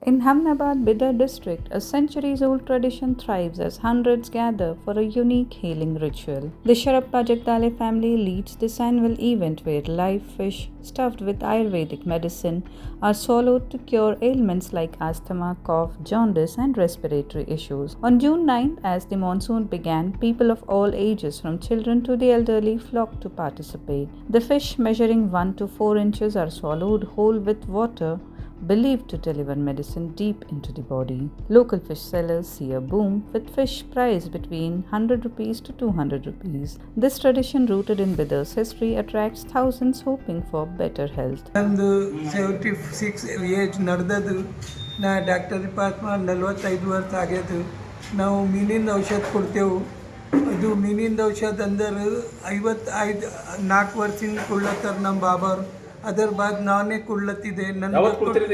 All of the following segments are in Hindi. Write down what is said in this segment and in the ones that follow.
In Hamnabad Bidar district, a centuries-old tradition thrives as hundreds gather for a unique healing ritual. The Sharappa Jagdale family leads this annual event where live fish stuffed with Ayurvedic medicine are swallowed to cure ailments like asthma, cough, jaundice, and respiratory issues. On June 9th, as the monsoon began, people of all ages, from children to the elderly, flocked to participate. The fish, measuring 1 to 4 inches, are swallowed whole with water believed to deliver medicine deep into the body. Local fish sellers see a boom with fish priced between 100 rupees to 200 rupees. This tradition rooted in Bidar's history attracts thousands hoping for better health. ನಂದು 76 ಏಜ್ ನಡೆದದು. ನಾ ಡಾಕ್ಟರ್ ಪಾಸ್ ಮಾಡಿ 45 ವರ್ಷ ಆಗ್ಯದು. ನಾವು ಮೀನಿಂದ ಔಷಧ ಕೊಡ್ತೇವೆ. ಅದು ಮೀನಿಂದ ಔಷಧ ಅಂದ್ರೆ 55 4 ವರ್ಷದಿಂದ ಕೊಡ್ಲತ್ತಾರ ನಮ್ಮ ಬಾಬಾರು. ಅದರ ಬಾದ್ ನಾನೇ ಕೊಡ್ಲತ್ತಿದ್ದೆ.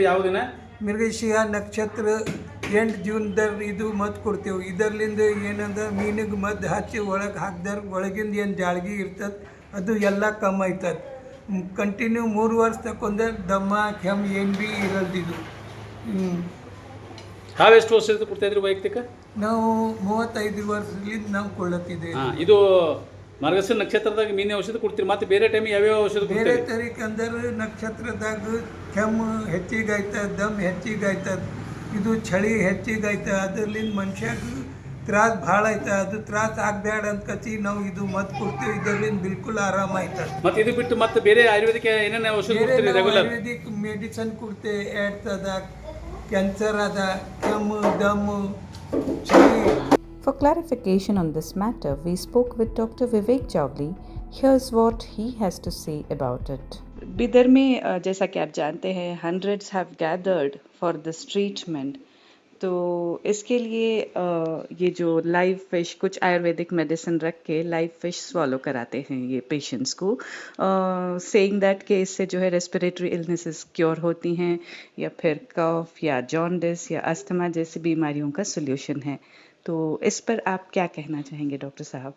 ಯಾವುದಿನ ಮಿರ್ಗಶಿಯ ನಕ್ಷತ್ರ 8 ಜೂನ್ದಾಗ ಇದು ಮದ್ದು ಕೊಡ್ತೇವೆ. ಇದರ್ಲಿಂದ ಏನಂದ್ರೆ ಮೀನಿಗೆ ಮದ್ದು ಹಚ್ಚಿ ಒಳಗೆ ಹಾಕ್ದಾರ ಒಳಗಿಂದ ಏನು ಜಾಳ್ಗಿ ಇರ್ತದೆ ಅದು ಎಲ್ಲ ಕಮ್ಮಿ ಆಯ್ತದೆ. ಕಂಟಿನ್ಯೂ 3 ವರ್ಷ ತಕೊಂಡ್ರೆ ದಮ್ಮ ಕೆಮ್ಮು ಏನು ಭೀ ಇರಲ್ದಿದ್ದು. ತಾವೆಷ್ಟು ವರ್ಷದಿಂದ ಕೊಡ್ತಾ ಇದ್ರಿ ವೈಯಕ್ತಿಕ? ನಾವು 35 ವರ್ಷದಿಂದ ನಾವು ಕೊಳ್ಳತ್ತಿದ್ದೇವೆ. ಇದು ಮಾರ್ಗಶಿರ ನಕ್ಷತ್ರದಾಗ ಮೀನಿನ ಔಷಧ ಕೊಡ್ತೀರಿ, ಮತ್ತೆ ಬೇರೆ ಟೈಮ್ ಯಾವ್ಯಾವ ಔಷಧ ಬೇರೆ ತರೀಕ್ ಅಂದ್ರೆ ನಕ್ಷತ್ರದಾಗ ಕೆಮ್ಮು ಹೆಚ್ಚಿಗಾಯ್ತದೆ, ದಮ್ ಹೆಚ್ಚಿಗಾಯ್ತದೆ, ಇದು ಚಳಿ ಹೆಚ್ಚಿಗಾಯ್ತದೆ. ಅದರ್ಲಿಂದ ಮನುಷ್ಯಾಗ ತ್ರಾಸ ಭಾಳ ಆಯ್ತದೆ. ಅದು ತ್ರಾಸ ಆಗಬೇಡ ಅಂತ ಕಚ್ಚಿ ನಾವು ಇದು ಮದ್ದು ಕೊಡ್ತೀವಿ. ಇದರಿಂದ ಬಿಲ್ಕುಲ್ ಆರಾಮ ಆಯ್ತದೆ. ಮತ್ತೆ ಇದು ಬಿಟ್ಟು ಮತ್ತೆ ಬೇರೆ ಆಯುರ್ವೇದಿಕ್ ಏನೇನು ಔಷಧ ಕೊಡ್ತೀರಿ ರೆಗ್ಯುಲರ್? ಆಯುರ್ವೇದಿಕ್ ಮೆಡಿಸನ್ ಕೊಡ್ತೇವೆ. ಏಡ್ಸ್ ಅದ, ಕ್ಯಾನ್ಸರ್ ಅದ, ಕೆಮ್ಮು, ದಮ್ಮು, ಚಳಿ. For clarification on this matter, we spoke with Dr. Vivek Javli. Here's what he has to say about it. Bidar में जैसा कि आप जानते हैं, hundreds have gathered for this treatment. तो इसके लिए ये जो लाइव फिश, कुछ आयुर्वेदिक मेडिसिन रख के लाइव फिश स्वॉलो कराते हैं ये पेशेंट्स को, सेइंग दैट कि इससे जो है रेस्पिरेटरी इलनेसेस क्योर होती हैं, या फिर कफ या जॉन्डिस या अस्थमा जैसी बीमारियों का सोल्यूशन है. तो इस पर आप क्या कहना चाहेंगे डॉक्टर साहब?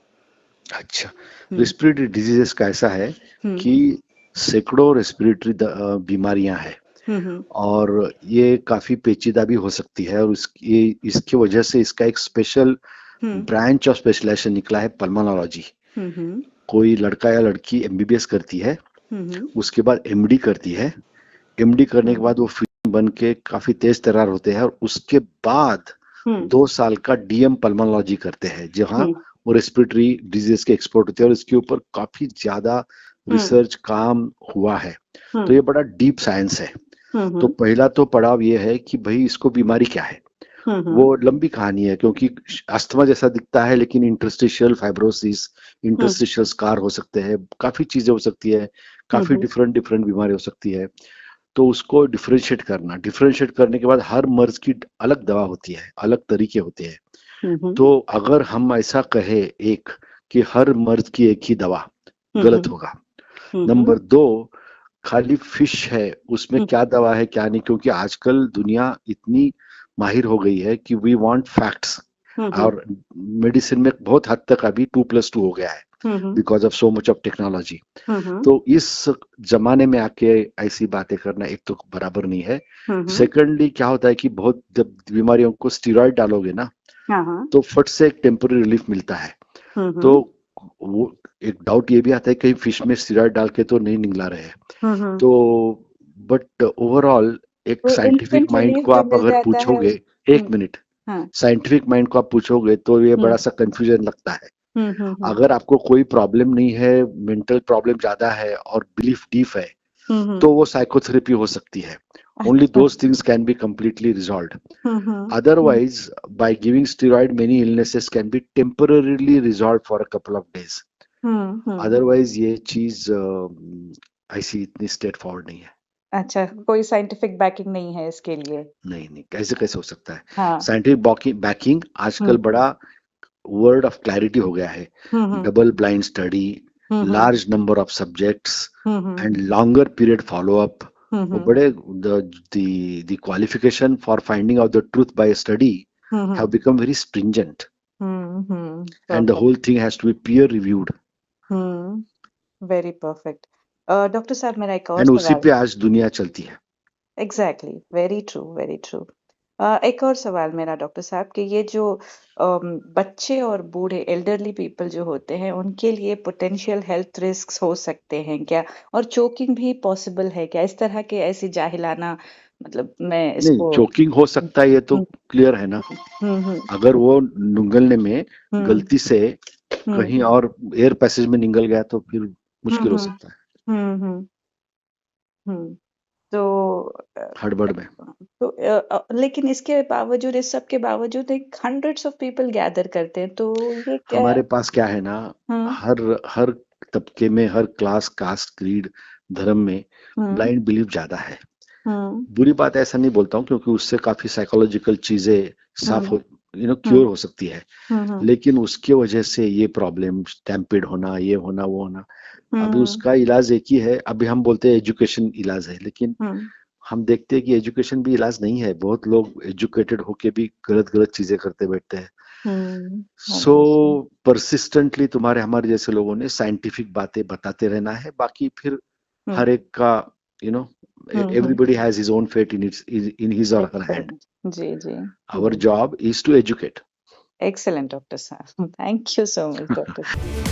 अच्छा, रेस्पिरेटरी डिजीजेस का ऐसा है कि सैकड़ों रेस्पिरेटरी बीमारियां हैं और ये काफी पेचीदा भी हो सकती है, और इसकी वजह से इसका एक स्पेशल ब्रांच ऑफ स्पेशलाइजेशन निकला है, पल्मोनोलॉजी. कोई लड़का या लड़की एमबीबीएस करती है, उसके बाद एमडी करती है. एमडी करने के बाद वो फिजिशियन बन के काफी तेज तर्रार होते हैं, और उसके बाद 2 साल का डीएम पल्मोनोलॉजी करते हैं, जहां वो रेस्पिरेटरी डिजीज के एक्सपर्ट होते हैं, और इसके ऊपर काफी ज्यादा रिसर्च काम हुआ है. तो ये बड़ा डीप साइंस है. तो पहला तो पड़ाव ये है कि भाई इसको बीमारी क्या है. वो लंबी कहानी है, क्योंकि अस्थमा जैसा दिखता है, लेकिन इंटरस्टिशियल फाइब्रोसिस, इंटरस्टिशियल स्कार हो सकते हैं, काफी चीजें हो सकती है, काफी डिफरेंट बीमारी हो सकती है. तो उसको डिफरेंशिएट करने के बाद हर मर्ज की अलग दवा होती है, अलग तरीके होते हैं. तो अगर हम ऐसा कहे एक कि हर मर्ज की एक ही दवा, गलत होगा. नंबर 2, खाली फिश है, उसमें क्या दवा है क्या नहीं, क्योंकि आजकल दुनिया इतनी माहिर हो गई है कि वी वांट फैक्ट्स, और मेडिसिन में बहुत हद तक अभी 2+2 हो गया है because of so much of technology. तो इस जमाने में आके ऐसी बातें करना एक तो बराबर नहीं है. सेकेंडली क्या होता है कि बहुत जब बीमारियों को स्टीरॉइड डालोगे ना, तो फट से एक टेम्पररी रिलीफ मिलता है. तो वो एक डाउट ये भी आता है कहीं फिश में स्टीरॉइड डाल के तो नहीं निगला रहे हैं. तो बट ओवरऑल एक साइंटिफिक माइंड को आप अगर पूछोगे, एक मिनट, साइंटिफिक माइंड को आप पूछोगे तो ये बड़ा सा कंफ्यूजन लगता है. अगर आपको कोई प्रॉब्लम नहीं है, मेंटल प्रॉब्लम ज्यादा है और बिलीफ डीप है, तो वो साइकोथेरेपी हो सकती है. Only those things can be completely resolved. Otherwise, by giving steroid, many illnesses can be temporarily resolved for a couple of days. Otherwise, ये चीज ऐसी इतनी स्ट्रेट फॉरवर्ड नहीं है. अच्छा, कोई साइंटिफिक बैकिंग नहीं है इसके लिए? नहीं, कैसे हो सकता है. साइंटिफिक बैकिंग आजकल बड़ा वर्ड ऑफ क्लैरिटी हो गया है. Double blind study, large number of subjects and longer period follow up. बड़े the qualification for finding out the truth by a study have become very stringent, and the whole thing has to be peer reviewed. Very perfect. Doctor साहब, मेरा एक और and सवाल. उसी पे आज दुनिया चलती है. Exactly, very true, very true. एक और सवाल मेरा डॉक्टर साहब कि ये जो बच्चे और बूढ़े एल्डरली पीपल जो होते हैं उनके लिए पोटेंशियल हेल्थ रिस्क्स हो सकते हैं क्या? और चोकिंग भी पॉसिबल है क्या? इस तरह के ऐसी जाहिलाना मतलब मैं नहीं, इसको चोकिंग हो सकता है, ये तो हुँ, क्लियर है ना। हुँ। अगर वो निगलने में हुँ, गलती से कहीं हुँ, और एयर पैसेज में निगल गया तो फिर हुँ, मुश्किल हो हुँ, सकता है, हुँ, हुँ, हुँ। तो अ, हड़बड़ में। लेकिन इसके बावजूद इस सब के बावजूद एक हंड्रेड्स ऑफ पीपल गैदर करते हैं, तो ये क्या हमारे पास क्या है ना, हुँ, हर हर तबके में, हर क्लास, कास्ट, क्रीड, धर्म में हुँ, ब्लाइंड बिलीफ ज्यादा है। हुँ, बुरी बात ऐसा नहीं बोलता हूँ, क्योंकि उससे काफी साइकोलॉजिकल चीजें साफ हुँ, हो, हुँ, क्योर हो सकती है। हुँ, हुँ, लेकिन उसकी वजह से ये प्रॉब्लम, स्टैम्पेड होना, ये होना, वो होना, अभी हुँ, उसका इलाज एक ही है। अभी हम बोलते हैं एजुकेशन इलाज है, लेकिन हुँ, हम देखते हैं कि एजुकेशन भी इलाज नहीं है। बहुत लोग एजुकेटेड होके भी गलत गलत चीजें करते बैठते हैं। हुँ, सो ऑब्वियसली परसिस्टेंटली तुम्हारे हमारे जैसे लोगों ने साइंटिफिक बातें बताते रहना है। बाकी फिर हुँ, हर एक का, you know hmm, hmm, everybody has his own fate in his or her hand. Excellent जी, जी, आवर जी। Job is to educate. Excellent doctor साहब, thank you so much doctor साहब।